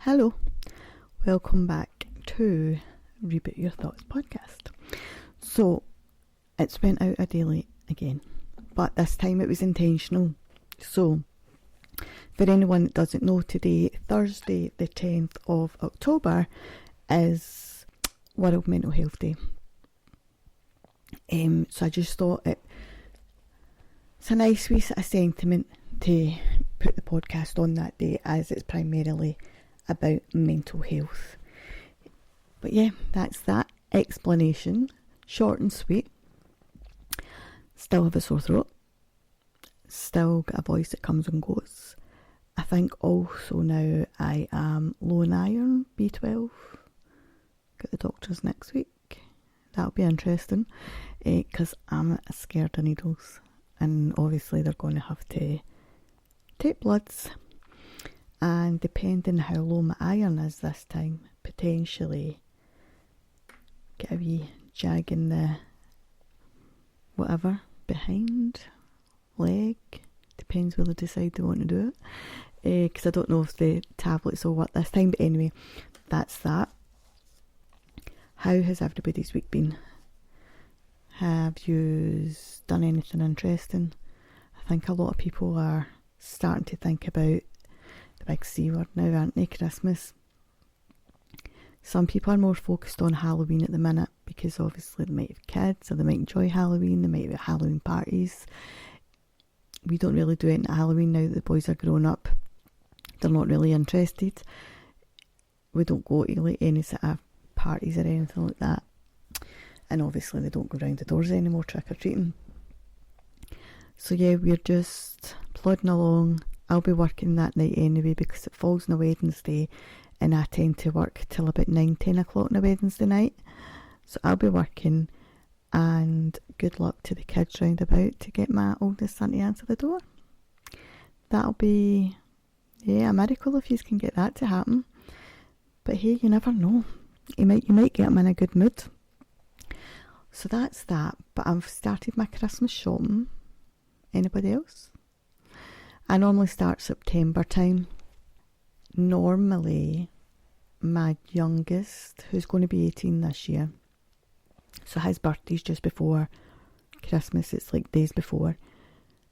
Hello, welcome back to Reboot Your Thoughts podcast. So, it's went out a day late again, but this time it was intentional. So, for anyone that doesn't know, today, Thursday the 10th of October, is World Mental Health Day. So I just thought it's a nice wee sort of sentiment to put the podcast on that day, as it's primarily about mental health. But yeah, that's that explanation, short and sweet. Still have a sore throat, still got a voice that comes and goes. I think also now I am low in iron, B12. Got the doctors next week. That'll be interesting, because I'm scared of needles, and obviously they're going to have to take bloods, and depending how low my iron is this time, potentially get a wee jag in the whatever, behind leg, depends whether they decide they want to do it, because I don't know if the tablets will work this time. But anyway, that's that. How has everybody's week been? Have you done anything interesting? I think a lot of people are starting to think about the big C word now, aren't they? Christmas. Some people are more focused on Halloween at the minute, because obviously they might have kids, or they might enjoy Halloween, they might have Halloween parties. We don't really do it at Halloween now that the boys are grown up. They're not really interested. We don't go to like any sort of parties or anything like that. And obviously they don't go round the doors anymore trick-or-treating. So yeah, we're just plodding along. I'll be working that night anyway, because it falls on a Wednesday, and I tend to work till about 9-10 o'clock on a Wednesday night. So I'll be working, and good luck to the kids round about to get my oldest son to answer the door. That'll be, a miracle if you can get that to happen. But hey, you never know. You might get him in a good mood. So that's that. But I've started my Christmas shopping. Anybody else? I normally start September time. Normally, my youngest, who's going to be 18 this year, so his birthday's just before Christmas. It's like days before.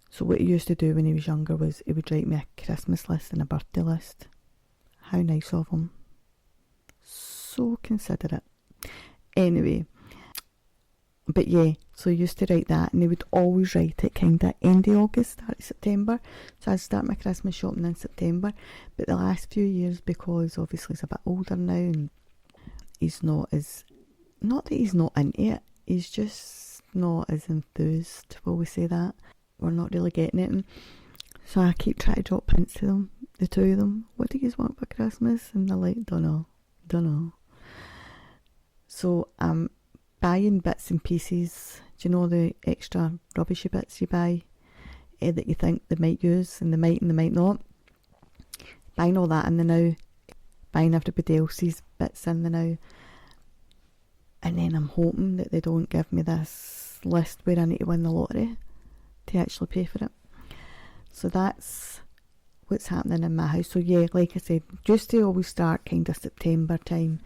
So what he used to do when he was younger was he would write me a Christmas list and a birthday list. How nice of him. So considerate. Anyway, but yeah, so I used to write that, and they would always write it kind of end of August, start of September. So I'd start my Christmas shopping in September. But the last few years, because obviously he's a bit older now, and he's not that he's not into it, he's just not as enthused, will we say that? We're not really getting it. And so I keep trying to drop hints to them, the two of them. What do you want for Christmas? And they're like, don't know. So I'm buying bits and pieces. Do you know the extra rubbishy bits you buy that you think they might use, and they might not? Buying all that in the now, buying everybody else's bits in the now, and then I'm hoping that they don't give me this list where I need to win the lottery to actually pay for it. So that's what's happening in my house. So yeah, like I said, just to always start kind of September time.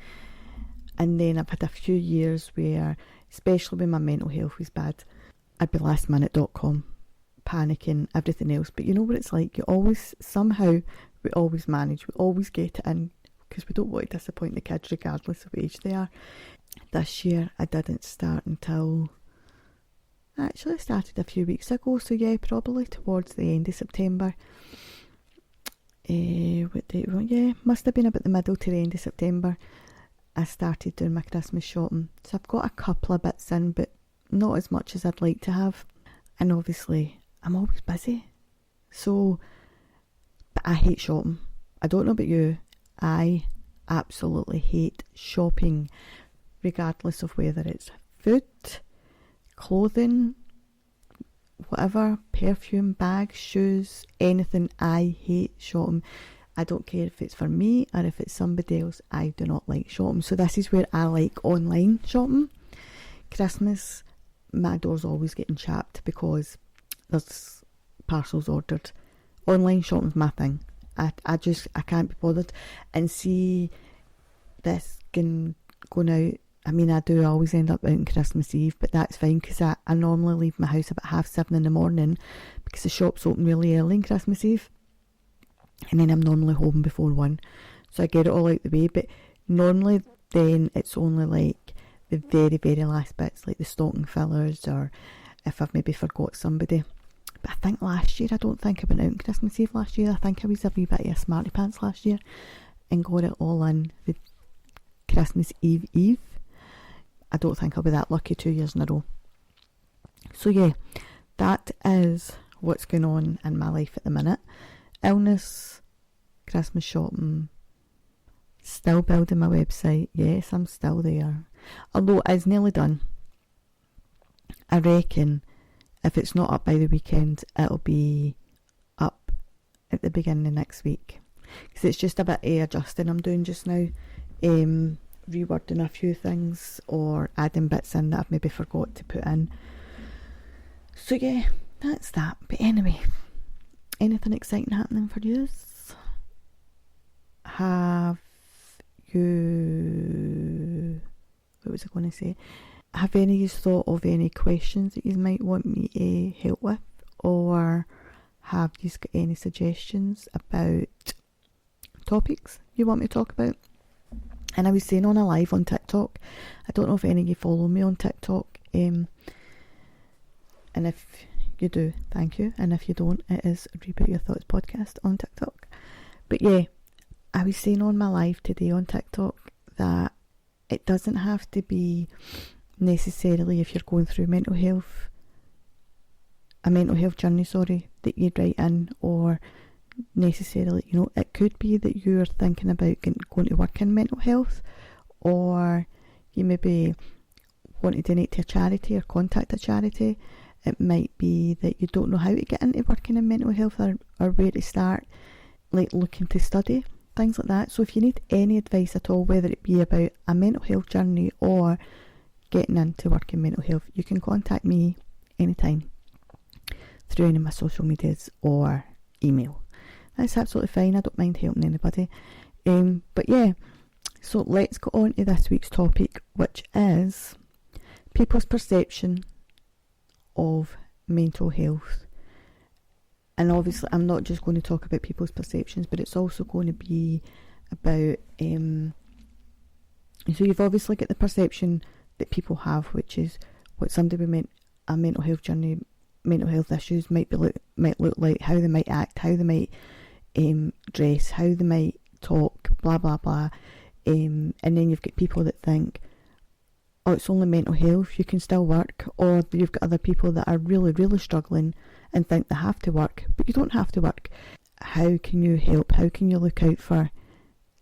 And then I've had a few years where, especially when my mental health was bad, I'd be lastminute.com, panicking, everything else. But you know what it's like, we always manage, we always get it in, because we don't want to disappoint the kids regardless of age they are. This year I didn't start until, actually I started a few weeks ago, so yeah, probably towards the end of September. What date? Well, yeah, must have been about the middle to the end of September. I started doing my Christmas shopping. So I've got a couple of bits in, but not as much as I'd like to have. And obviously, I'm always busy. So, but I hate shopping. I don't know about you. I absolutely hate shopping, regardless of whether it's food, clothing, whatever, perfume, bags, shoes, anything. I hate shopping. I don't care if it's for me or if it's somebody else. I do not like shopping. So this is where I like online shopping. Christmas, my door's always getting chapped because there's parcels ordered. Online shopping's my thing. I can't be bothered. And see this going out, I mean, I do always end up out on Christmas Eve, but that's fine because I normally leave my house about 7:30 in the morning because the shops open really early on Christmas Eve, and then I'm normally home before 1, so I get it all out the way. But normally then it's only like the very, very last bits, like the stocking fillers, or if I've maybe forgot somebody. But I think last year, I don't think I went out on Christmas Eve last year. I think I was a wee bit of a smarty pants last year and got it all in the Christmas Eve. I don't think I'll be that lucky 2 years in a row. So yeah, that is what's going on in my life at the minute. Illness, Christmas shopping, still building my website. Yes, I'm still there. Although it's nearly done. I reckon if it's not up by the weekend, it'll be up at the beginning of next week. Because it's just a bit of adjusting I'm doing just now. Rewording a few things or adding bits in that I've maybe forgot to put in. So yeah, that's that. But anyway, anything exciting happening for you? Have you... What was I going to say? Have any of you thought of any questions that you might want me to help with? Or have you got any suggestions about topics you want me to talk about? And I was saying on a live on TikTok, I don't know if any of you follow me on TikTok, and if you do, thank you, and if you don't, it is Reboot Your Thoughts podcast on TikTok. But yeah, I was saying on my live today on TikTok that it doesn't have to be necessarily if you're going through a mental health journey, that you write in, or necessarily, it could be that you're thinking about going to work in mental health, or you maybe want to donate to a charity or contact a charity. It might be that you don't know how to get into working in mental health, or where to start, like looking to study, things like that. So if you need any advice at all, whether it be about a mental health journey or getting into work in mental health, you can contact me anytime through any of my social medias or email. That's absolutely fine. I don't mind helping anybody. But yeah, so let's go on to this week's topic, which is people's perception of mental health. And obviously I'm not just going to talk about people's perceptions, but it's also going to be about so you've obviously got the perception that people have, which is what somebody with a mental health journey, mental health issues might look like, how they might act, how they might dress, how they might talk, blah blah blah. And then you've got people that think, oh, it's only mental health, you can still work. Or you've got other people that are really, really struggling and think they have to work, but you don't have to work. How can you help? How can you look out for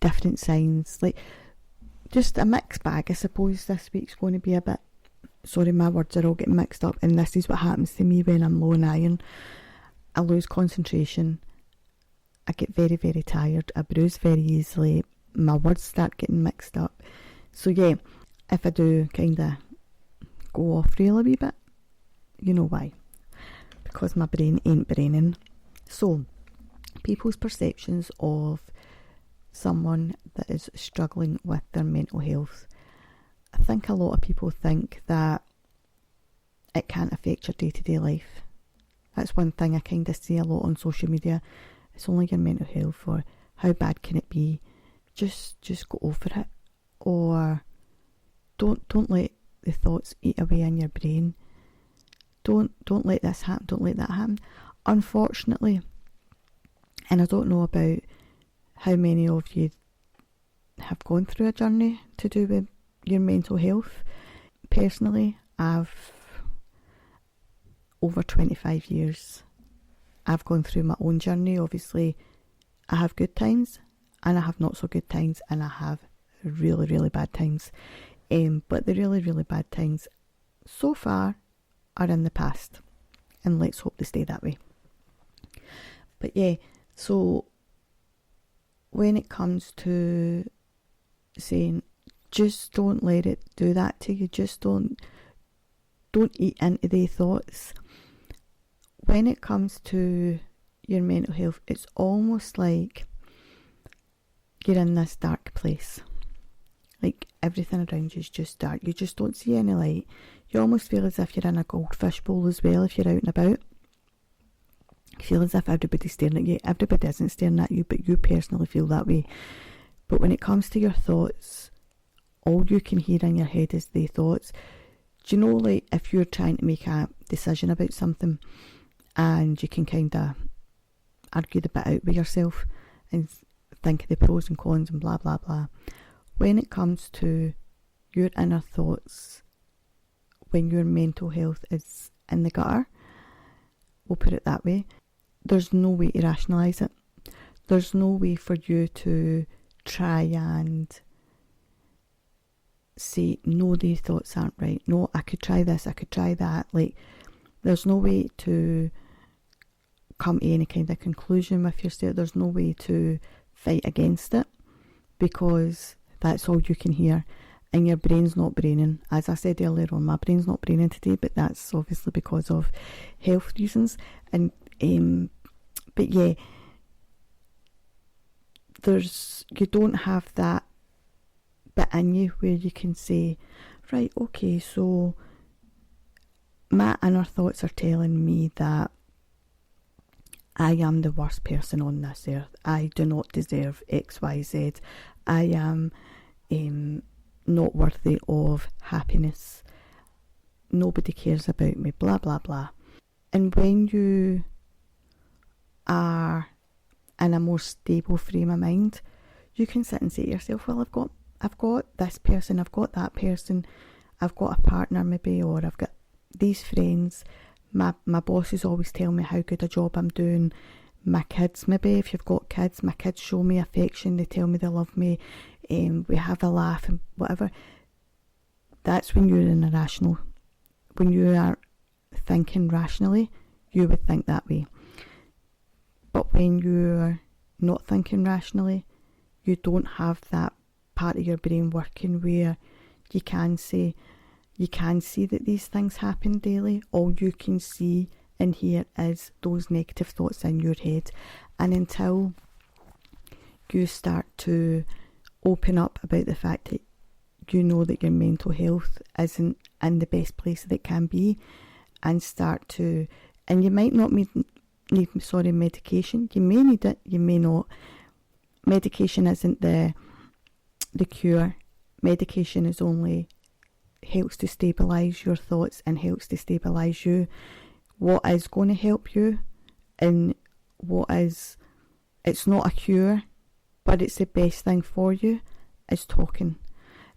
different signs? Like, just a mixed bag. I suppose this week's going to be a bit, sorry, my words are all getting mixed up, and this is what happens to me when I'm low in iron. I lose concentration, I get very, very tired, I bruise very easily, my words start getting mixed up. So yeah, if I do kind of go off rail a wee bit, you know why. Because my brain ain't braining. So, people's perceptions of someone that is struggling with their mental health. I think a lot of people think that it can't affect your day-to-day life. That's one thing I kind of see a lot on social media. It's only your mental health, or how bad can it be? Just go over it. Or don't let the thoughts eat away in your brain. Don't let this happen, don't let that happen. Unfortunately, and I don't know about how many of you have gone through a journey to do with your mental health. Personally, I've over 25 years. I've gone through my own journey. Obviously, I have good times and I have not so good times, and I have really, really bad times. But the really, really bad times so far are in the past, and let's hope they stay that way. But yeah, so when it comes to saying just don't let it do that to you, just don't eat into their thoughts. When it comes to your mental health, it's almost like you're in this dark place. Like everything around you is just dark. You just don't see any light. You almost feel as if you're in a goldfish bowl as well if you're out and about. You feel as if everybody's staring at you. Everybody isn't staring at you, but you personally feel that way. But when it comes to your thoughts, all you can hear in your head is the thoughts. Do you know, like, if you're trying to make a decision about something and you can kind of argue the bit out with yourself and think of the pros and cons and blah, blah, blah. When it comes to your inner thoughts, when your mental health is in the gutter, we'll put it that way, there's no way to rationalise it. There's no way for you to try and say, no, these thoughts aren't right. No, I could try this, I could try that. Like, there's no way to come to any kind of conclusion with yourself. There's no way to fight against it, because that's all you can hear. And your brain's not braining. As I said earlier on, my brain's not braining today, but that's obviously because of health reasons. And but yeah, you don't have that bit in you where you can say, right, okay, so my inner thoughts are telling me that I am the worst person on this earth. I do not deserve X, Y, Z. I am not worthy of happiness. Nobody cares about me, blah, blah, blah. And when you are in a more stable frame of mind, you can sit and say to yourself, well, I've got this person, I've got that person, I've got a partner maybe, or I've got these friends. My bosses always tell me how good a job I'm doing. My kids, maybe if you've got kids, my kids show me affection, they tell me they love me, we have a laugh and whatever. That's when you're in a rational. When you are thinking rationally, you would think that way. But when you're not thinking rationally, you don't have that part of your brain working where you can see that these things happen daily. All you can see and hear is those negative thoughts in your head. And until you start to open up about the fact that you know that your mental health isn't in the best place that it can be, and you might not need medication. You may need it, you may not. Medication isn't the cure. Medication is only helps to stabilise your thoughts and helps to stabilise you. What is going to help you, and it's not a cure, but it's the best thing for you, is talking.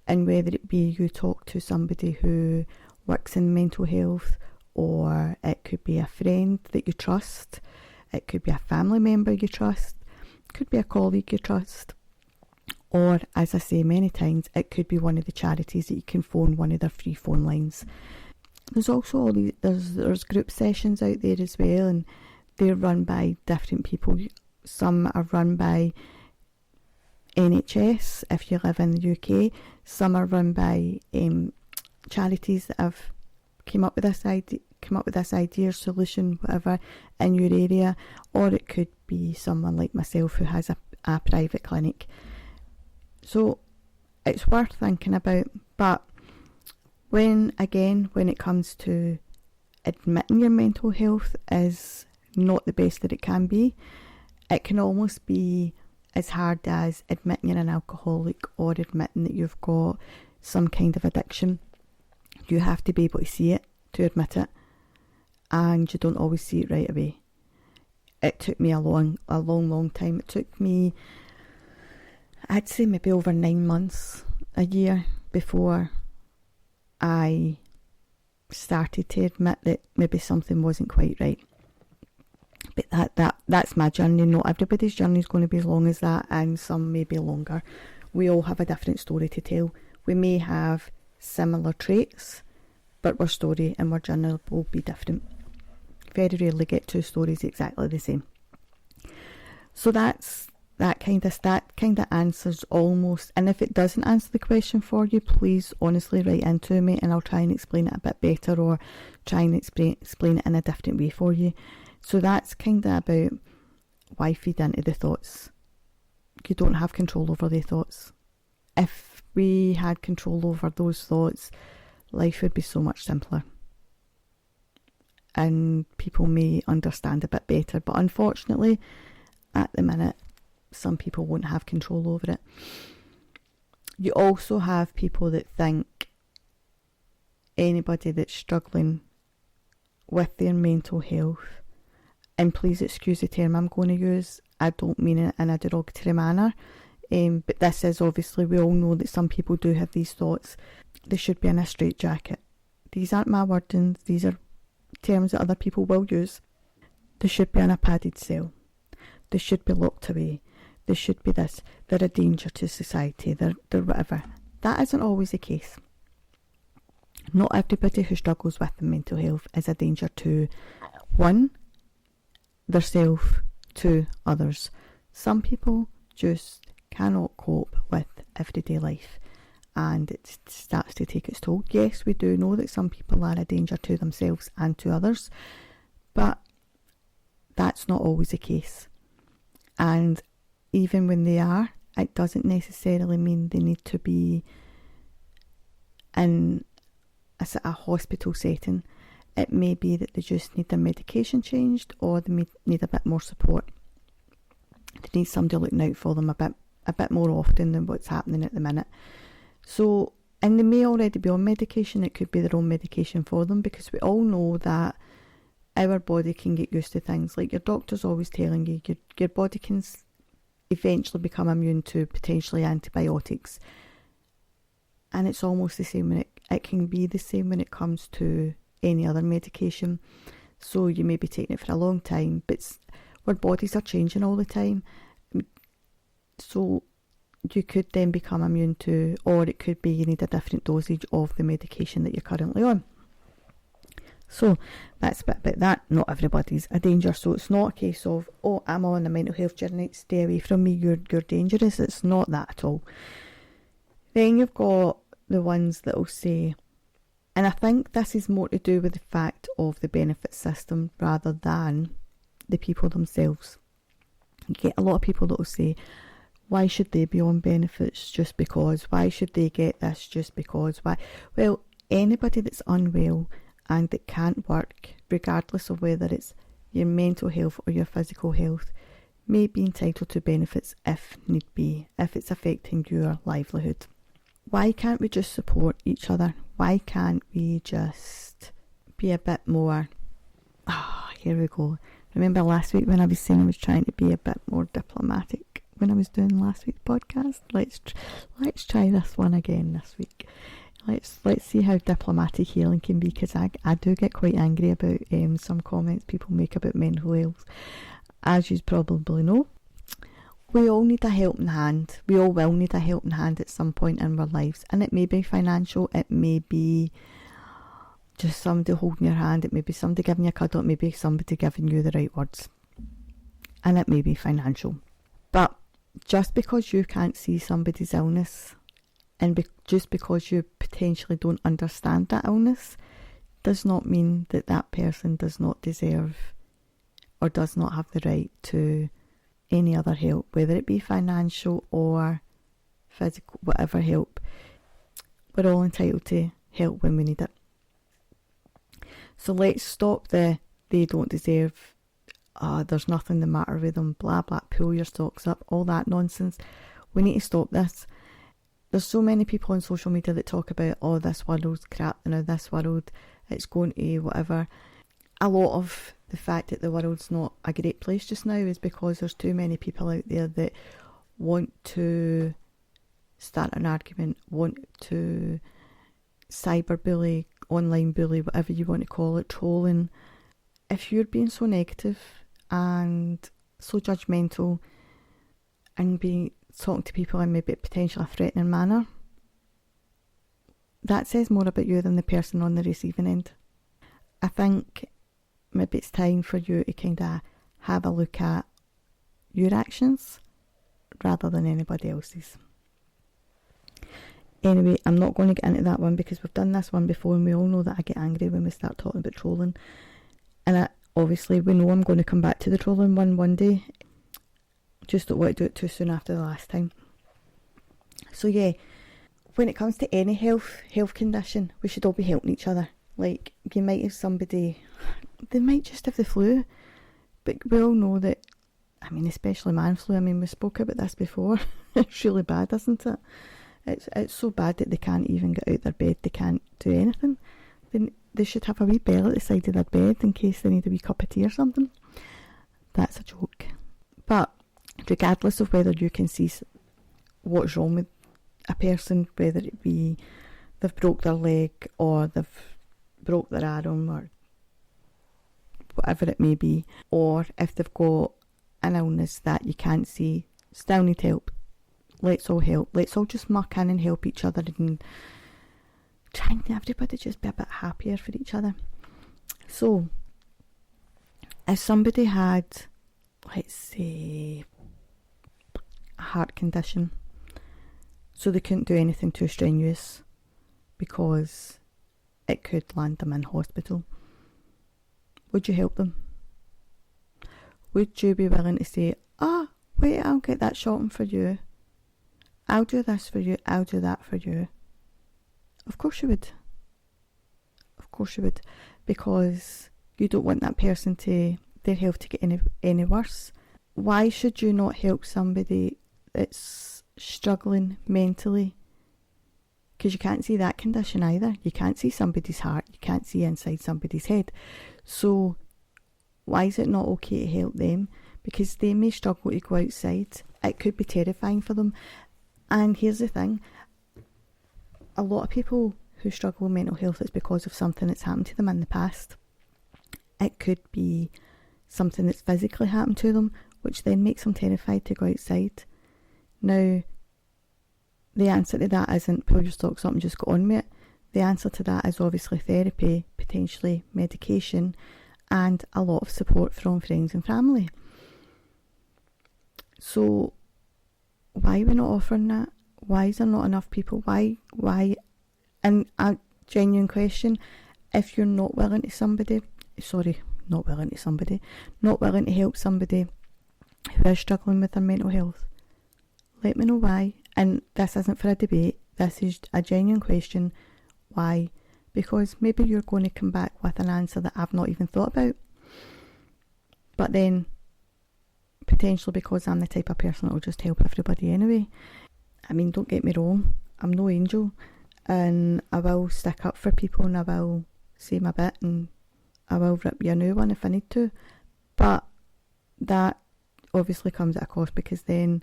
And whether it be you talk to somebody who works in mental health, or it could be a friend that you trust, it could be a family member you trust, it could be a colleague you trust, or, as I say many times, it could be one of the charities that you can phone, one of their free phone lines. There's also all these, there's group sessions out there as well, and they're run by different people. Some are run by NHS if you live in the UK. Some are run by charities that have come up with this idea, solution, whatever, in your area, or it could be someone like myself who has a private clinic. So it's worth thinking about. But when it comes to admitting your mental health is not the best that it can be, it can almost be as hard as admitting you're an alcoholic or admitting that you've got some kind of addiction. You have to be able to see it to admit it, and you don't always see it right away. It took me a long time. It took me, I'd say maybe over 9 months, a year, before I started to admit that maybe something wasn't quite right. But that's my journey. Not everybody's journey is going to be as long as that, and some may be longer. We all have a different story to tell. We may have similar traits, but our story and our journey will be different. Very rarely get two stories exactly the same. So that kind of answers almost. And if it doesn't answer the question for you, please honestly write into me, and I'll try and explain it a bit better, or try and explain it in a different way for you. So that's kind of about why feed into the thoughts? You don't have control over the thoughts. If we had control over those thoughts, life would be so much simpler. And people may understand a bit better, but unfortunately, at the minute, some people won't have control over it. You also have people that think anybody that's struggling with their mental health, and please excuse the term I'm going to use, I don't mean it in a derogatory manner, but this is obviously, we all know that some people do have these thoughts. They should be in a straitjacket. These aren't my wordings, these are terms that other people will use. They should be in a padded cell. They should be locked away. They should be this. They're a danger to society. They're whatever. That isn't always the case. Not everybody who struggles with mental health is a danger to, one, themselves, two, others. Some people just cannot cope with everyday life, and it starts to take its toll. Yes, we do know that some people are a danger to themselves and to others, but that's not always the case. And even when they are, it doesn't necessarily mean they need to be in a hospital setting. It may be that they just need their medication changed, or they may need a bit more support. They need somebody looking out for them a bit more often than what's happening at the minute. So, and they may already be on medication. It could be their own medication for them, because we all know that our body can get used to things. Like your doctor's always telling you, your body can eventually become immune to potentially antibiotics. And it's almost the same when it can be the same when it comes to any other medication. So you may be taking it for a long time, but our bodies are changing all the time. So you could then become immune to, or it could be you need a different dosage of the medication that you're currently on. So that's a bit about that. Not everybody's a danger. So it's not a case of, oh, I'm on a mental health journey, stay away from me, you're dangerous. It's not that at all. Then you've got the ones that will say, and I think this is more to do with the fact of the benefit system rather than the people themselves. You get a lot of people that will say, why should they be on benefits just because? Why should they get this just because? Why? Well, anybody that's unwell and that can't work, regardless of whether it's your mental health or your physical health, may be entitled to benefits if need be, if it's affecting your livelihood. Why can't we just support each other? Why can't we just be a bit more... here we go. Remember last week when I was saying I was trying to be a bit more diplomatic when I was doing last week's podcast? Let's try this one again this week. Let's see how diplomatic healing can be, because I do get quite angry about some comments people make about mental health. As you probably know, we all need a helping hand. We all will need a helping hand at some point in our lives. And it may be financial, it may be just somebody holding your hand, it may be somebody giving you a cuddle, it may be somebody giving you the right words. And it may be financial. But just because you can't see somebody's illness, and just because you potentially don't understand that illness, does not mean that that person does not deserve or does not have the right to any other help, whether it be financial or physical, whatever help. We're all entitled to help when we need it. So let's stop they don't deserve, there's nothing the matter with them, blah blah, pull your socks up, all that nonsense. We need to stop this. There's so many people on social media that talk about, oh, this world's crap, this world, it's going to whatever. A lot of the fact that the world's not a great place just now is because there's too many people out there that want to start an argument, want to cyberbully, online bully, whatever you want to call it, trolling. If you're being so negative and so judgmental and talking to people in maybe potentially a threatening manner, that says more about you than the person on the receiving end. I think maybe it's time for you to kind of have a look at your actions rather than anybody else's. Anyway, I'm not going to get into that one because we've done this one before, and we all know that I get angry when we start talking about trolling. And obviously we know I'm going to come back to the trolling one day. Just don't want to do it too soon after the last time. So yeah, when it comes to any health condition, we should all be helping each other. Like, you might have somebody, they might just have the flu, but we all know that, I mean, especially man flu, I mean, we spoke about this before. It's really bad, isn't it? It's so bad that they can't even get out their bed, they can't do anything. They should have a wee bell at the side of their bed in case they need a wee cup of tea or something. That's a joke. But regardless of whether you can see what's wrong with a person, whether it be they've broke their leg or they've broke their arm or whatever it may be, or if they've got an illness that you can't see, still need help. Let's all help. Let's all just muck in and help each other and try and everybody just be a bit happier for each other. So, if somebody had, let's say, a heart condition, so they couldn't do anything too strenuous because it could land them in hospital, would you help them? Would you be willing to say, wait, I'll get that shot for you, I'll do this for you, I'll do that for you? Of course you would. Of course you would. Because you don't want that person their health to get any worse. Why should you not help somebody that's struggling mentally? Because you can't see that condition either. You can't see somebody's heart. You can't see inside somebody's head. So why is it not okay to help them? Because they may struggle to go outside. It could be terrifying for them. And here's the thing. A lot of people who struggle with mental health, it's because of something that's happened to them in the past. It could be something that's physically happened to them, which then makes them terrified to go outside. Now, the answer to that isn't pull your socks up and just go on with it. The answer to that is obviously therapy, potentially medication, and a lot of support from friends and family. So, why are we not offering that? Why is there not enough people? Why? And a genuine question, if you're not willing to help somebody who is struggling with their mental health, let me know why. And this isn't for a debate, this is a genuine question. Why? Because maybe you're going to come back with an answer that I've not even thought about. But then, potentially because I'm the type of person that will just help everybody anyway. I mean, don't get me wrong, I'm no angel, and I will stick up for people and I will say my bit and I will rip you a new one if I need to. But that obviously comes at a cost, because then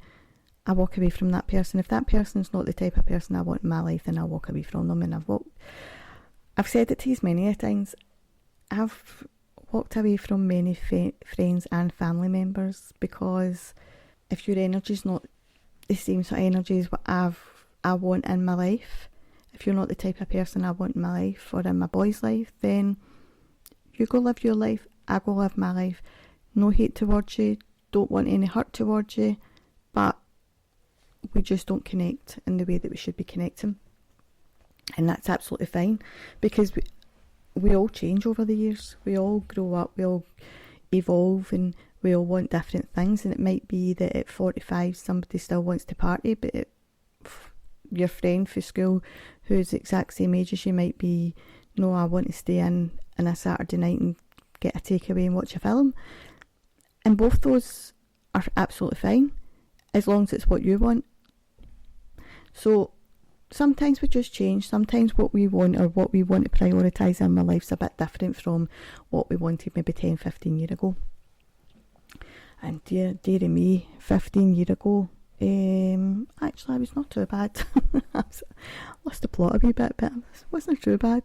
I walk away from that person. If that person's not the type of person I want in my life, then I'll walk away from them. And I've said it to you many a times, I've walked away from many friends and family members because if your energy's not the same sort of energy as what I want in my life, if you're not the type of person I want in my life or in my boy's life, then you go live your life, I go live my life. No hate towards you, don't want any hurt towards you, but we just don't connect in the way that we should be connecting. And that's absolutely fine, because we all change over the years, we all grow up, we all evolve, and we all want different things. And it might be that at 45 somebody still wants to party, but your friend for school who's the exact same age as you might be, no, I want to stay in on a Saturday night and get a takeaway and watch a film. And both those are absolutely fine, as long as it's what you want. So sometimes we just change. Sometimes what we want or what we want to prioritise in our life's a bit different from what we wanted maybe 10, 15 years ago. And dearie me, 15 years ago, actually I was not too bad. I lost the plot a wee bit, but it wasn't too bad.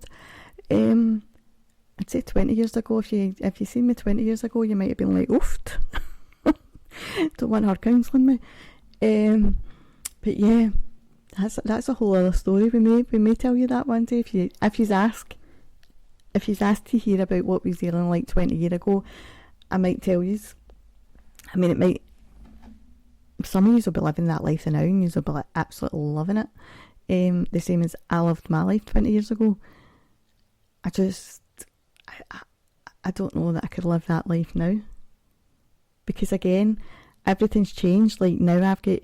I'd say 20 years ago, if you seen me 20 years ago, you might have been like, oofed. Don't want her counselling me. But yeah, that's a whole other story. We may tell you that one day if you ask to hear about what we was dealing like 20 years ago. I might tell you. I mean, it might. Some of you will be living that life now, and you will be like absolutely loving it. The same as I loved my life 20 years ago. I don't know that I could live that life now, because again, everything's changed. Like now I've got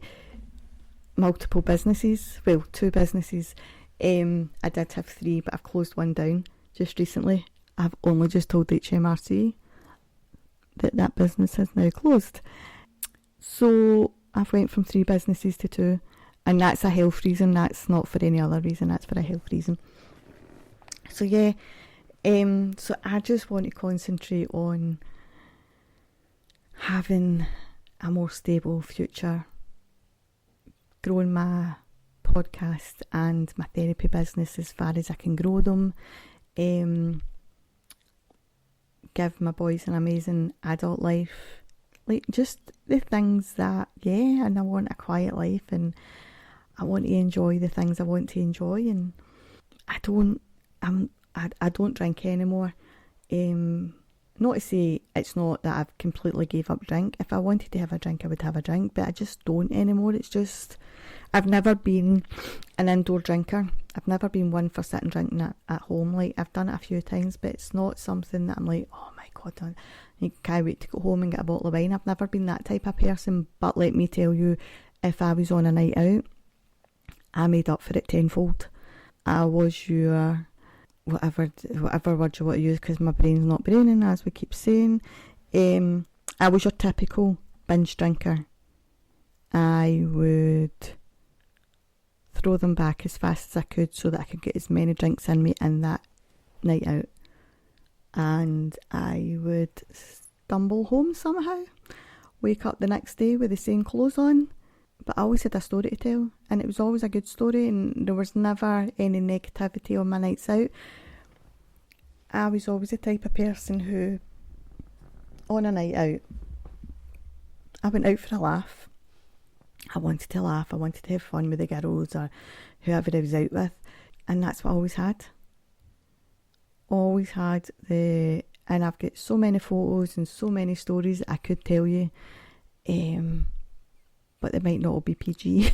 multiple businesses, well, 2 businesses. I did have 3, but I've closed one down just recently. I've only just told HMRC that business has now closed. So I've went from 3 businesses to 2, and that's a health reason. That's not for any other reason. That's for a health reason. So yeah, so I just want to concentrate on having a more stable future, growing my podcast and my therapy business as far as I can grow them, give my boys an amazing adult life, like just the things that, yeah, and I want a quiet life, and I want to enjoy the things I want to enjoy, and I don't drink anymore. Not to say it's not that I've completely gave up drink. If I wanted to have a drink, I would have a drink, but I just don't anymore. It's just, I've never been an indoor drinker. I've never been one for sitting drinking at home. Like, I've done it a few times, but it's not something that I'm like, oh my God, I can't wait to go home and get a bottle of wine. I've never been that type of person. But let me tell you, if I was on a night out, I made up for it tenfold. I was your, whatever word you want to use, because my brain's not braining, as we keep saying. I was your typical binge drinker. I would throw them back as fast as I could so that I could get as many drinks in me in that night out. And I would stumble home somehow, wake up the next day with the same clothes on. But I always had a story to tell, and it was always a good story, and there was never any negativity on my nights out. I was always the type of person who, on a night out, I went out for a laugh. I wanted to laugh, I wanted to have fun with the girls or whoever I was out with, and that's what I always had. Always had and I've got so many photos and so many stories that I could tell you, but they might not all be PG.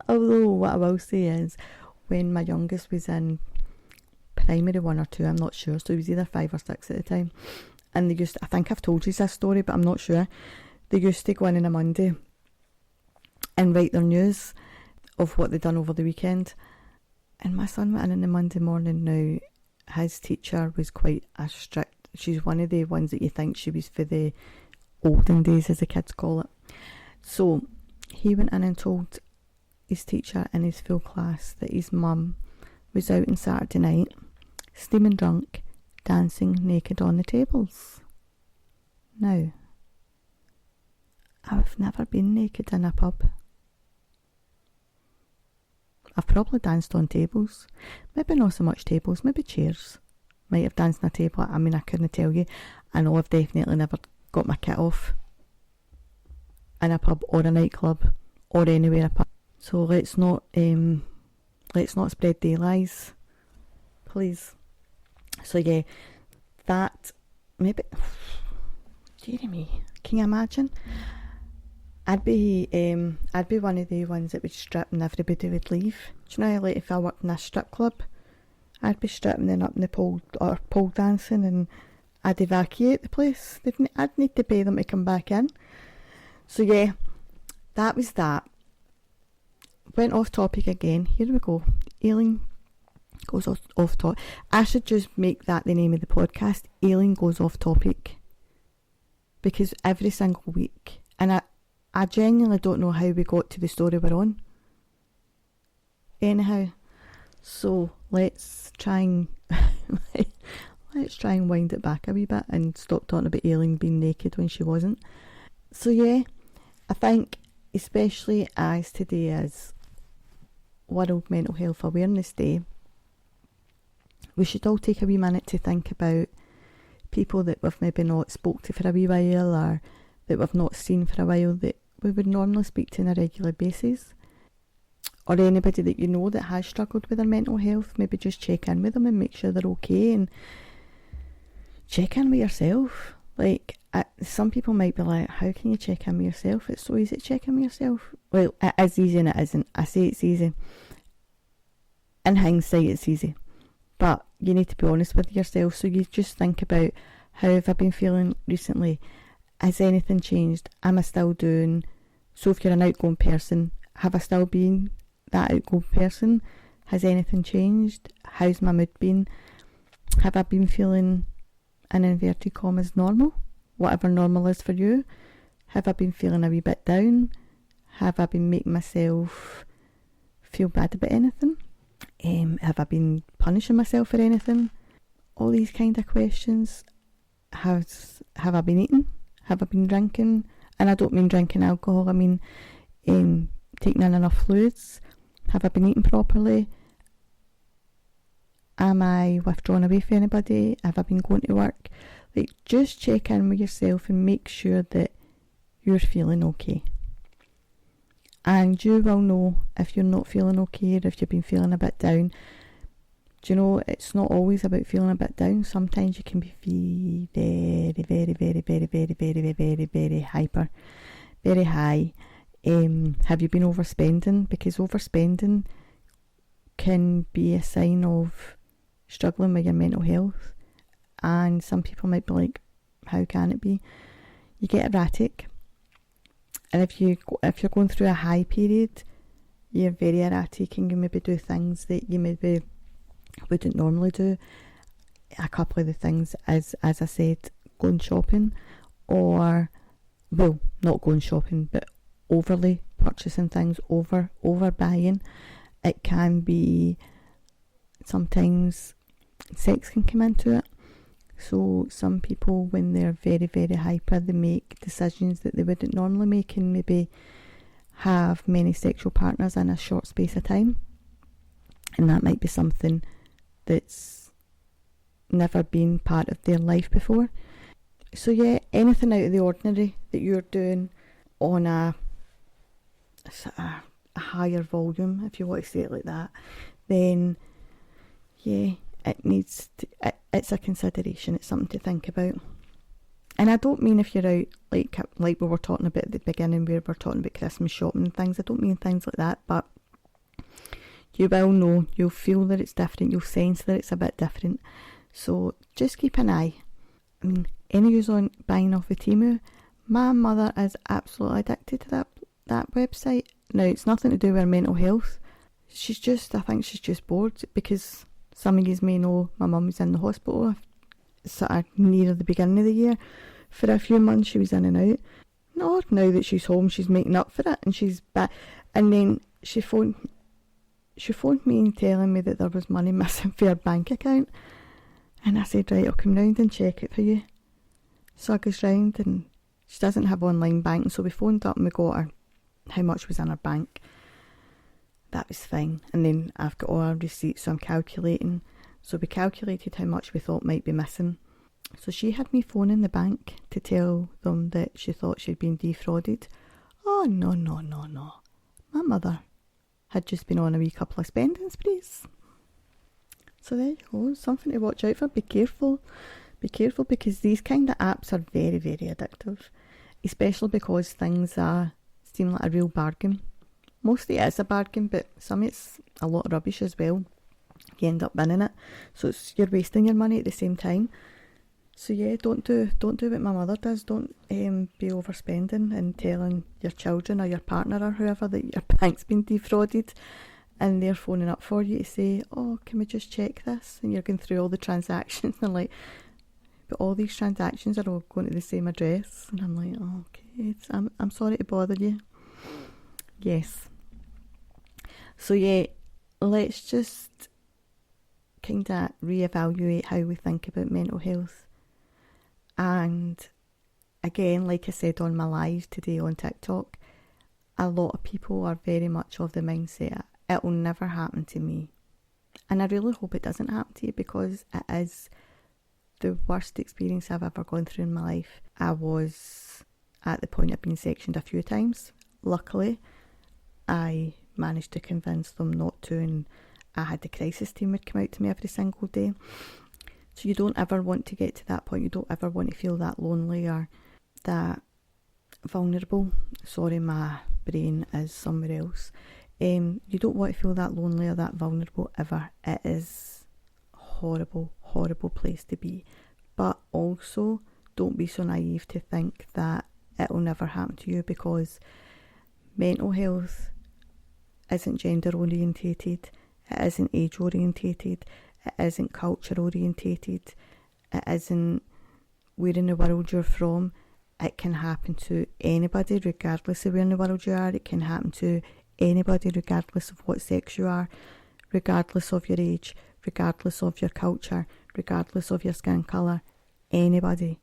Although what I will say is, when my youngest was in primary 1 or 2, I'm not sure, so he was either 5 or 6 at the time, and they used to, I think I've told you this story, but I'm not sure, they used to go in on a Monday and write their news of what they'd done over the weekend. And my son went in on the Monday morning. Now, his teacher was quite a strict, she's one of the ones that you think she was for the olden days, as the kids call it. So he went in and told his teacher in his full class that his mum was out on Saturday night, steaming drunk, dancing naked on the tables. Now, I've never been naked in a pub. I've probably danced on tables. Maybe not so much tables, maybe chairs. Might have danced on a table. I mean, I couldn't tell you. I know I've definitely never got my kit off in a pub or a nightclub or anywhere a pub. So let's not spread day lies, please. So yeah, that maybe. Dear me, can you imagine? I'd be one of the ones that would strip and everybody would leave. Do you know, like if I worked in a strip club, I'd be stripping them up in the pole dancing, and I'd evacuate the place. I'd need to pay them to come back in. So yeah, that was that. Went off topic again. Here we go. Aileen goes off topic. I should just make that the name of the podcast. Aileen goes off topic. Because every single week, and I genuinely don't know how we got to the story we're on. Anyhow, so let's try and wind it back a wee bit and stop talking about Aileen being naked when she wasn't. So yeah, I think especially as today is World Mental Health Awareness Day, we should all take a wee minute to think about people that we've maybe not spoke to for a wee while, or that we've not seen for a while, that we would normally speak to on a regular basis, or anybody that you know that has struggled with their mental health. Maybe just check in with them and make sure they're okay, and check in with yourself. Like, some people might be like, how can you check in with yourself? It's so easy to check in with yourself. Well, it is easy and it isn't. I say it's easy. In hindsight, it's easy. But you need to be honest with yourself. So you just think about, how have I been feeling recently? has anything changed? Am I still doing, so if you're an outgoing person, have I still been that outgoing person? Has anything changed? How's my mood been? Have I been feeling, in inverted commas, normal? Whatever normal is for you. Have I been feeling a wee bit down? Have I been making myself feel bad about anything? Have I been punishing myself for anything? All these kind of questions. Have I been eating? Have I been drinking? And I don't mean drinking alcohol, I mean taking in enough fluids. Have I been eating properly? Am I withdrawn away from anybody? Have I been going to work? Like, just check in with yourself and make sure that you're feeling okay. And you will know if you're not feeling okay or if you've been feeling a bit down. Do you know, it's not always about feeling a bit down. Sometimes you can be very, very, very, very, very, very, very, very hyper, very high. Have you been overspending? Because overspending can be a sign of struggling with your mental health. And some people might be like, how can it be? You get erratic. And if you're going through a high period, you're very erratic and you maybe do things that you maybe wouldn't normally do. A couple of the things, as I said, going shopping, or, well, not going shopping, but overly purchasing things, over buying. It can be, sometimes sex can come into it. So some people, when they're very, very hyper, they make decisions that they wouldn't normally make and maybe have many sexual partners in a short space of time. And that might be something that's never been part of their life before. So yeah, anything out of the ordinary that you're doing on a higher volume, if you want to say it like that, then yeah, it's a consideration, it's something to think about. And I don't mean if you're out, like we were talking about at the beginning, where we're talking about Christmas shopping and things, I don't mean things like that, but you will know, you'll feel that it's different, you'll sense that it's a bit different. So just keep an eye. I mean, any of you on buying off of Temu, my mother is absolutely addicted to that website. Now, it's nothing to do with her mental health. I think she's just bored, because some of you may know my mum was in the hospital sort of near the beginning of the year. For a few months she was in and out. Now that she's home, she's making up for it and she's back. And then she phoned me telling me that there was money missing for her bank account. And I said, right, I'll come round and check it for you. So I goes round, and she doesn't have online banking, so we phoned up and we got her how much was in her bank. That was fine. And then I've got all our receipts, so I'm calculating. So we calculated how much we thought might be missing. So she had me phoning the bank to tell them that she thought she'd been defrauded. Oh, no. My mother had just been on a wee couple of spending sprees. So there you go, something to watch out for. Be careful, because these kind of apps are very, very addictive. Especially because things seem like a real bargain. Mostly it is a bargain, but some it's a lot of rubbish as well. You end up winning it, so you're wasting your money at the same time. So yeah, don't do what my mother does. Don't be overspending and telling your children or your partner or whoever that your bank's been defrauded, and they're phoning up for you to say, oh, can we just check this? And you're going through all the transactions and like, but all these transactions are all going to the same address. And I'm like, oh, okay, I'm sorry to bother you. Yes. So yeah, let's just kind of reevaluate how we think about mental health. And again, like I said on my live today on TikTok, a lot of people are very much of the mindset, it'll never happen to me. And I really hope it doesn't happen to you, because it is the worst experience I've ever gone through in my life. I was at the point of being sectioned a few times. Luckily, I managed to convince them not to, and I had the crisis team would come out to me every single day. So you don't ever want to get to that point. You don't ever want to feel that lonely or that vulnerable. Sorry, my brain is somewhere else. You don't want to feel that lonely or that vulnerable ever. It is horrible, horrible place to be. But also, don't be so naive to think that it'll never happen to you, because mental health isn't gender orientated, it isn't age orientated, it isn't culture orientated, it isn't where in the world you're from. It can happen to anybody regardless of where in the world you are. It can happen to anybody regardless of what sex you are, regardless of your age, regardless of your culture, regardless of your skin colour. Anybody.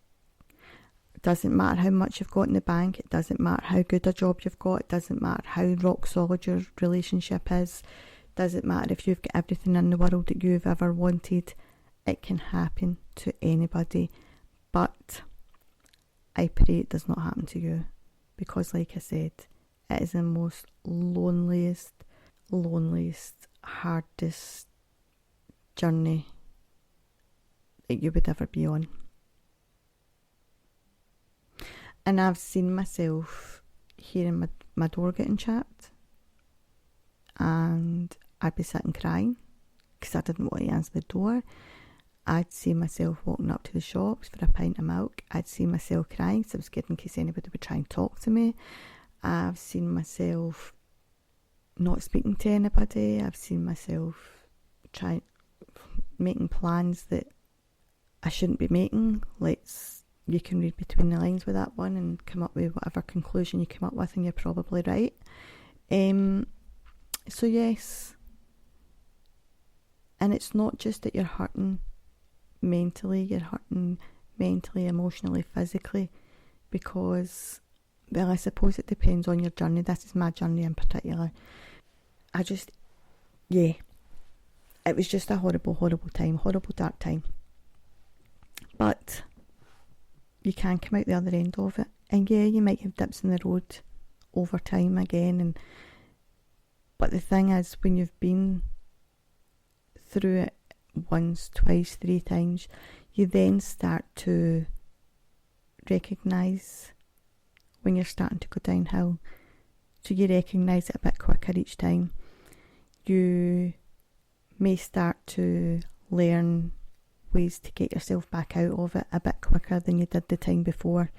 It doesn't matter how much you've got in the bank, it doesn't matter how good a job you've got, it doesn't matter how rock solid your relationship is, it doesn't matter if you've got everything in the world that you've ever wanted. It can happen to anybody, but I pray it does not happen to you, because like I said, it is the most loneliest, hardest journey that you would ever be on. And I've seen myself hearing my door getting chapped, and I'd be sitting crying because I didn't want to answer the door. I'd see myself walking up to the shops for a pint of milk. I'd see myself crying because I was scared in case anybody would try and talk to me. I've seen myself not speaking to anybody. I've seen myself making plans that I shouldn't be making. You can read between the lines with that one and come up with whatever conclusion you come up with, and you're probably right. So yes, and it's not just that you're hurting mentally, you're hurting mentally, emotionally, physically, because, well, I suppose it depends on your journey. This is my journey in particular. It was just a horrible time, horrible dark time. But you can come out the other end of it, and yeah, you might have dips in the road over time again, but the thing is, when you've been through it once, twice, 3 times, you then start to recognise when you're starting to go downhill. So you recognise it a bit quicker each time. You may start to learn ways to get yourself back out of it a bit quicker than you did the time before.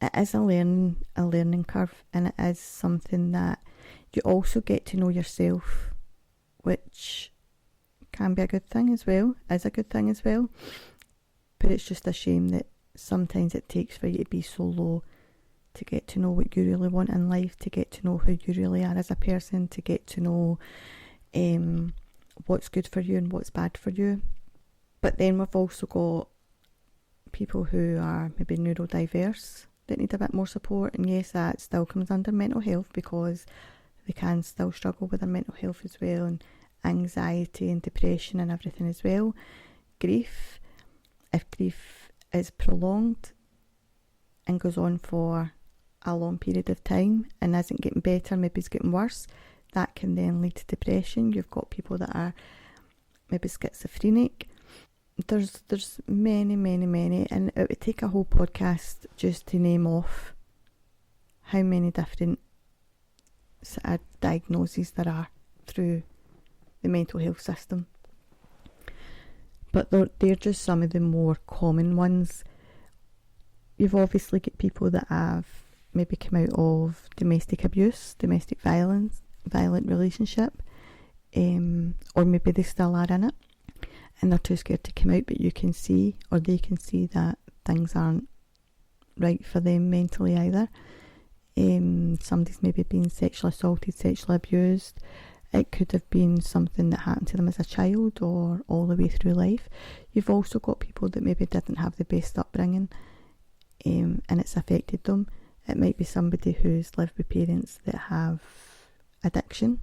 It is a learning curve, and it is something that you also get to know yourself, which can be a good thing as well, but it's just a shame that sometimes it takes for you to be so low to get to know what you really want in life, to get to know who you really are as a person, to get to know what's good for you and what's bad for you. But then we've also got people who are maybe neurodiverse that need a bit more support, and yes, that still comes under mental health, because they can still struggle with their mental health as well, and anxiety and depression and everything as well. Grief, if grief is prolonged and goes on for a long period of time and isn't getting better, maybe it's getting worse, that can then lead to depression. You've got people that are maybe schizophrenic. There's many, and it would take a whole podcast just to name off how many different sort of diagnoses there are through the mental health system. But they're just some of the more common ones. You've obviously got people that have maybe come out of domestic abuse, domestic violent relationship, or maybe they still are in it and they're too scared to come out, but you can see, or they can see, that things aren't right for them mentally either. Somebody's maybe been sexually assaulted, sexually abused. It could have been something that happened to them as a child or all the way through life. You've also got people that maybe didn't have the best upbringing, and it's affected them. It might be somebody who's lived with parents that have addiction.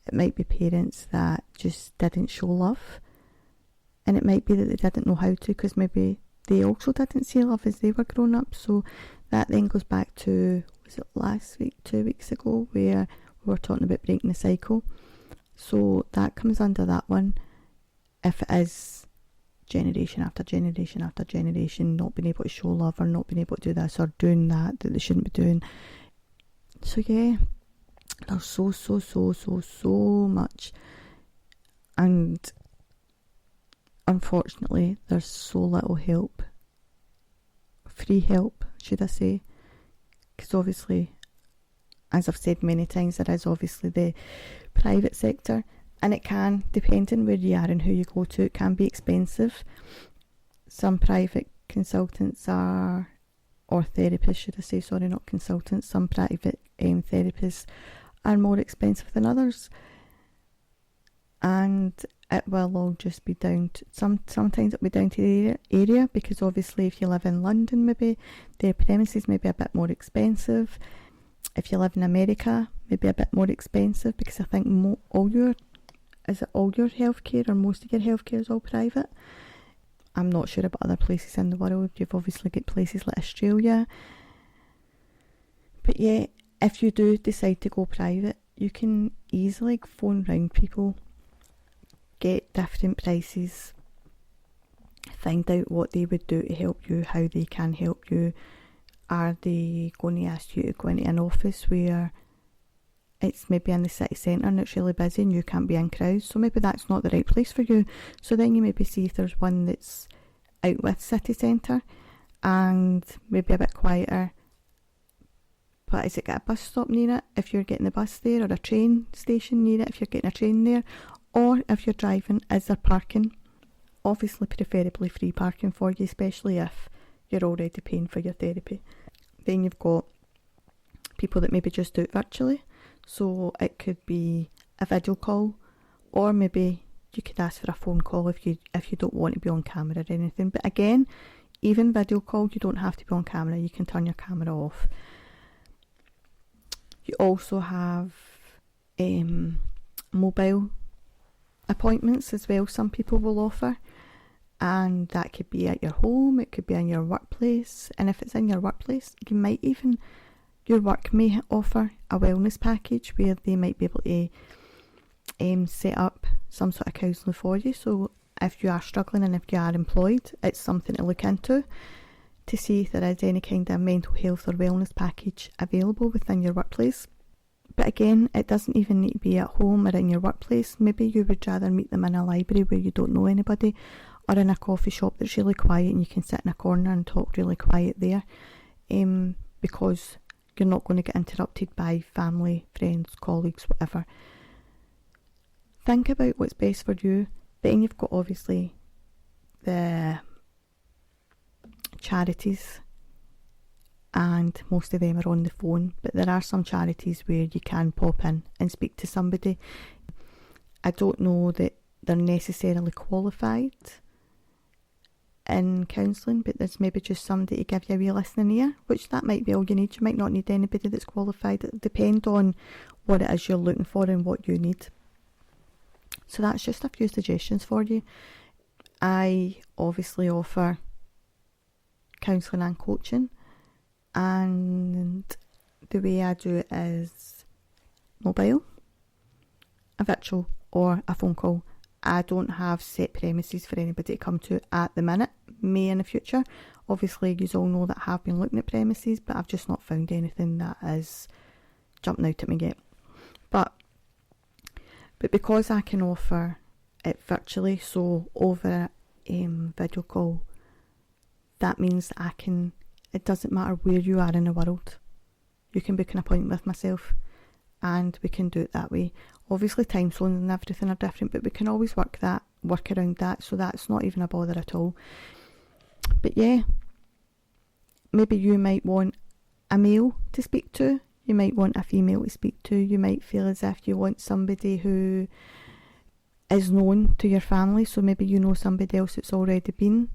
It might be parents that just didn't show love, and it might be that they didn't know how to, because maybe they also didn't see love as they were growing up. So that then goes back to, was it last week, 2 weeks ago, where we were talking about breaking the cycle. So that comes under that one. If it is generation after generation after generation not being able to show love, or not being able to do this or doing that they shouldn't be doing. So yeah, there's so much, and unfortunately there's so little help free help, should I say, because obviously, as I've said many times, there is obviously the private sector, and it can, depending where you are and who you go to, it can be expensive. Some private consultants or therapists, should I say, sorry, not consultants, some private therapists are more expensive than others, and it will all just be down to, sometimes it'll be down to the area, because obviously if you live in London, maybe their premises may be a bit more expensive. If you live in America, maybe a bit more expensive, because I think all your healthcare, or most of your healthcare, is all private. I'm not sure about other places in the world. You've obviously got places like Australia. But yeah, if you do decide to go private, you can easily phone round people, get different prices, find out what they would do to help you, how they can help you. Are they going to ask you to go into an office where it's maybe in the city centre and it's really busy and you can't be in crowds, so maybe that's not the right place for you. So then you maybe see if there's one that's out with city centre and maybe a bit quieter, but has it got a bus stop near it if you're getting the bus there, or a train station near it if you're getting a train there, or if you're driving, is there parking? Obviously preferably free parking for you, especially if you're already paying for your therapy. Then you've got people that maybe just do it virtually. So it could be a video call, or maybe you could ask for a phone call if you don't want to be on camera or anything. But again, even video call, you don't have to be on camera. You can turn your camera off. You also have mobile appointments as well. Some people will offer, and that could be at your home. It could be in your workplace. And if it's in your workplace, your work may offer a wellness package where they might be able to set up some sort of counselling for you. So if you are struggling and if you are employed, it's something to look into to see if there is any kind of mental health or wellness package available within your workplace. But again, it doesn't even need to be at home or in your workplace. Maybe you would rather meet them in a library where you don't know anybody, or in a coffee shop that's really quiet and you can sit in a corner and talk really quiet there, because you're not going to get interrupted by family, friends, colleagues, whatever. Think about what's best for you. Then you've got obviously the charities, and most of them are on the phone, but there are some charities where you can pop in and speak to somebody. I don't know that they're necessarily qualified in counselling, but there's maybe just somebody to give you a wee listening ear, which that might be all you need. You might not need anybody that's qualified. It depends on what it is you're looking for and what you need. So that's just a few suggestions for you. I obviously offer counselling and coaching, and the way I do it is mobile, a virtual, or a phone call. I don't have set premises for anybody to come to at the minute. May in the future. Obviously, you all know that I have been looking at premises, but I've just not found anything that is jumping out at me yet. But because I can offer it virtually, so over a video call, that means that it doesn't matter where you are in the world. You can book an appointment with myself and we can do it that way. Obviously time zones and everything are different, but we can always work around that, so that's not even a bother at all. But yeah, maybe you might want a male to speak to, you might want a female to speak to, you might feel as if you want somebody who is known to your family, so maybe you know somebody else that's already been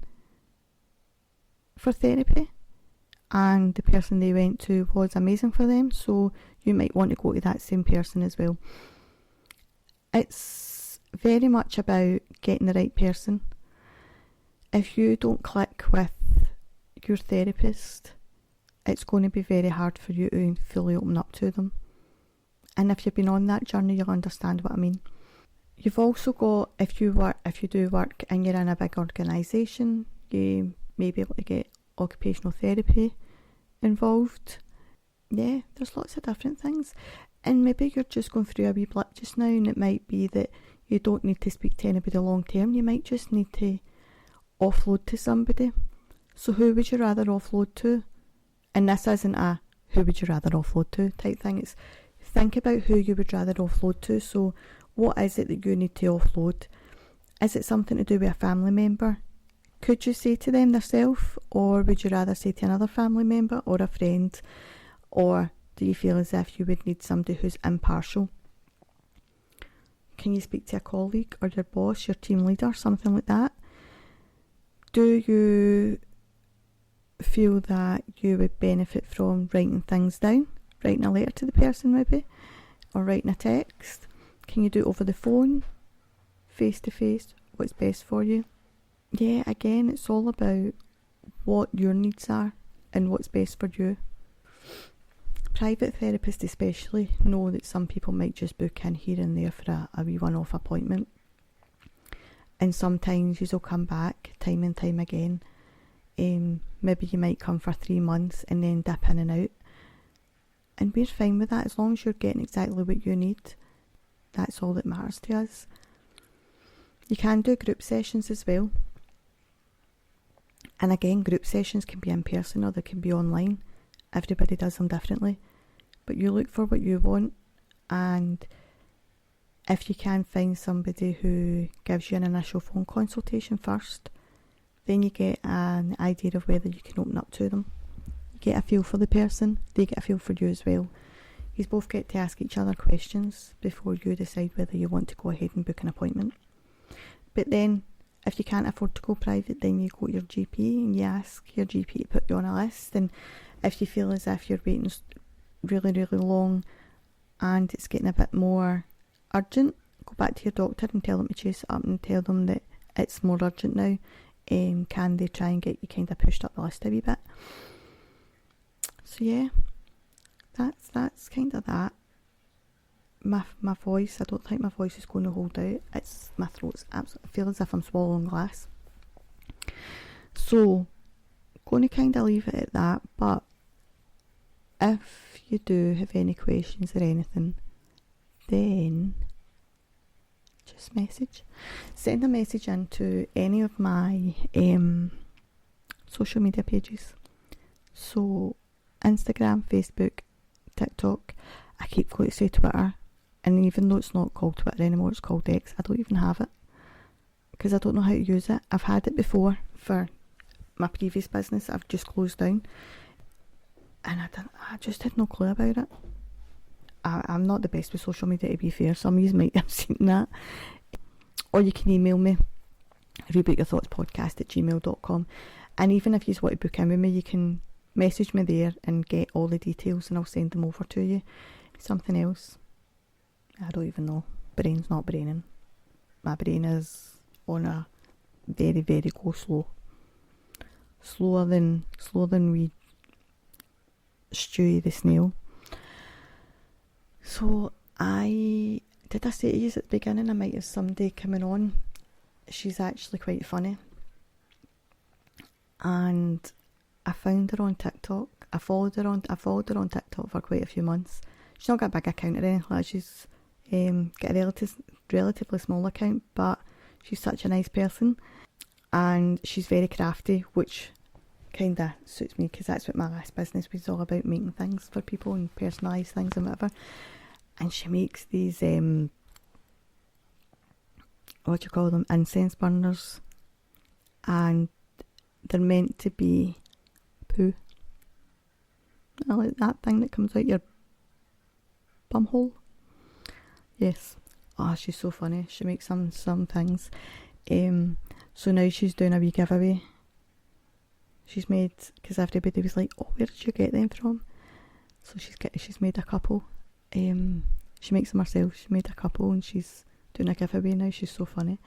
for therapy and the person they went to was amazing for them, so you might want to go to that same person as well. It's very much about getting the right person. If you don't click with your therapist, it's going to be very hard for you to fully open up to them. And if you've been on that journey, you'll understand what I mean. You've also got, if you do work and you're in a big organisation, you may be able to get occupational therapy involved. Yeah, there's lots of different things. And maybe you're just going through a wee blip just now, and it might be that you don't need to speak to anybody long term. You might just need to offload to somebody. So who would you rather offload to? And this isn't a who would you rather offload to type thing. It's think about who you would rather offload to. So what is it that you need to offload? Is it something to do with a family member? Could you say to them yourself, or would you rather say to another family member or a friend? Or do you feel as if you would need somebody who's impartial? Can you speak to a colleague or your boss, your team leader, something like that? Do you feel that you would benefit from writing things down, writing a letter to the person maybe, or writing a text? Can you do it over the phone, face to face, what's best for you? Yeah, again, it's all about what your needs are and what's best for you. Private therapists especially know that some people might just book in here and there for a wee one-off appointment, and sometimes you'll come back time and time again. Maybe you might come for 3 months and then dip in and out, and we're fine with that as long as you're getting exactly what you need. That's all that matters to us. You can do group sessions as well, and again, group sessions can be in person or they can be online. Everybody does them differently, but you look for what you want, and if you can find somebody who gives you an initial phone consultation first, then you get an idea of whether you can open up to them. You get a feel for the person, they get a feel for you as well. You both get to ask each other questions before you decide whether you want to go ahead and book an appointment. But then, if you can't afford to go private, then you go to your GP and you ask your GP to put you on a list. And if you feel as if you're waiting really, really long and it's getting a bit more urgent, go back to your doctor and tell them to chase it up and tell them that it's more urgent now. Can they try and get you kind of pushed up the list a wee bit? So yeah, that's kind of that. My voice, I don't think my voice is going to hold out. My throat's absolutely, I feel as if I'm swallowing glass. So, going to kind of leave it at that, but if you do have any questions or anything, then just send a message into any of my social media pages. So, Instagram, Facebook, TikTok, I keep going to say Twitter, and even though it's not called Twitter anymore, it's called X, I don't even have it, because I don't know how to use it. I've had it before for my previous business I've just closed down, and I just had no clue about it. I'm not the best with social media, to be fair. Some of you might have seen that. Or you can email me, rebootyourthoughtspodcast@gmail.com, and even if you want to book in with me, you can message me there and get all the details and I'll send them over to you. Something else, I don't even know. Brain's not braining. My brain is on a very, very go slow. Slower than we Stewie the snail. So I say to you at the beginning I might have somebody coming on. She's actually quite funny, and I found her on TikTok. I followed her on TikTok for quite a few months. She's not got a big account or anything like that. She's got a relatively small account, but she's such a nice person, and she's very crafty, which kind of suits me because that's what my last business was all about, making things for people and personalised things and whatever. And she makes these what do you call them, incense burners, and they're meant to be poo. I like that thing that comes out your bumhole. Yes. Oh, she's so funny. She makes some things. So now she's doing a wee giveaway. She's made, because everybody was like, oh, where did you get them from? So she's made a couple. She makes them herself. She made a couple and she's doing a giveaway now. She's so funny.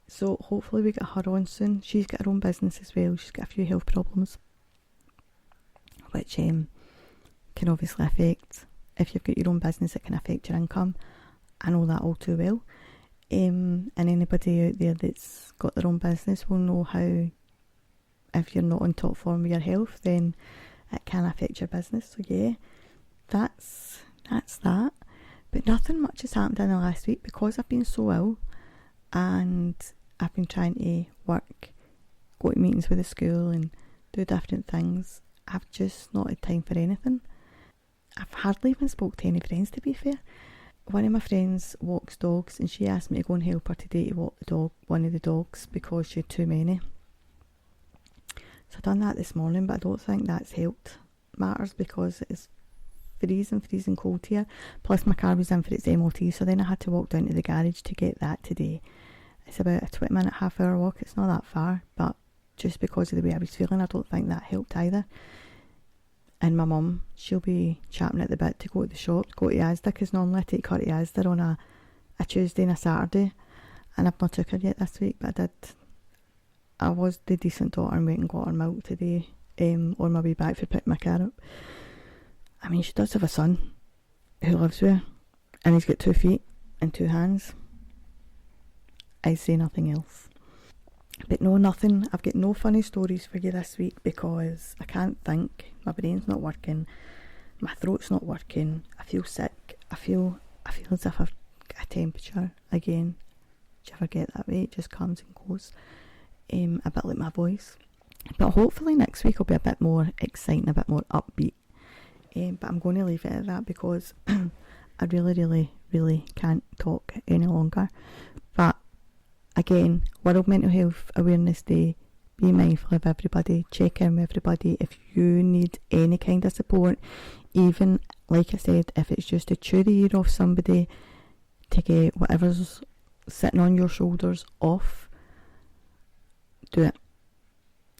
So hopefully we get her on soon. She's got her own business as well. She's got a few health problems, which can obviously affect, if you've got your own business, it can affect your income. I know that all too well. And anybody out there that's got their own business will know how, if you're not on top form with your health, then it can affect your business. So yeah, that's that. But nothing much has happened in the last week because I've been so ill, and I've been trying to work go to meetings with the school and do different things. I've just not had time for anything. I've hardly even spoke to any friends, to be fair. One of my friends walks dogs, and she asked me to go and help her today to walk one of the dogs because she had too many. So I done that this morning, but I don't think that's helped matters because it's freezing cold here. Plus my car was in for its MOT, so then I had to walk down to the garage to get that today. It's about a 20-minute, half-hour walk. It's not that far, but just because of the way I was feeling, I don't think that helped either. And my mum, she'll be champing at the bit to go to the shop, go to Asda, because normally I take her to Asda on a Tuesday and a Saturday, and I've not took her yet this week, but I did. I was the decent daughter and went and got her milk today on my way back for picking my car up. I mean, she does have a son who lives with her, and he's got 2 feet and 2 hands. I say nothing else. But no, nothing. I've got no funny stories for you this week because I can't think. My brain's not working. My throat's not working. I feel sick. I feel as if I've got a temperature again. Do you ever get that way? It just comes and goes. A bit like my voice. But hopefully next week will be a bit more exciting, a bit more upbeat. But I'm going to leave it at that because I really can't talk any longer. But again, World Mental Health Awareness Day. Be mindful of everybody. Check in with everybody. If you need any kind of support, even, like I said, if it's just to chew the ear off somebody, to get whatever's sitting on your shoulders off, do it.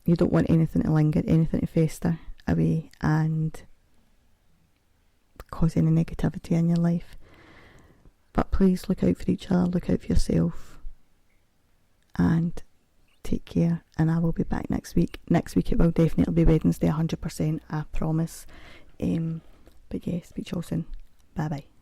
You don't want anything to linger, anything to fester away and cause any negativity in your life. But please look out for each other, look out for yourself, and take care. And I will be back next week. Next week it will definitely be Wednesday, 100%, I promise. But yeah, speak to you all soon. Bye bye.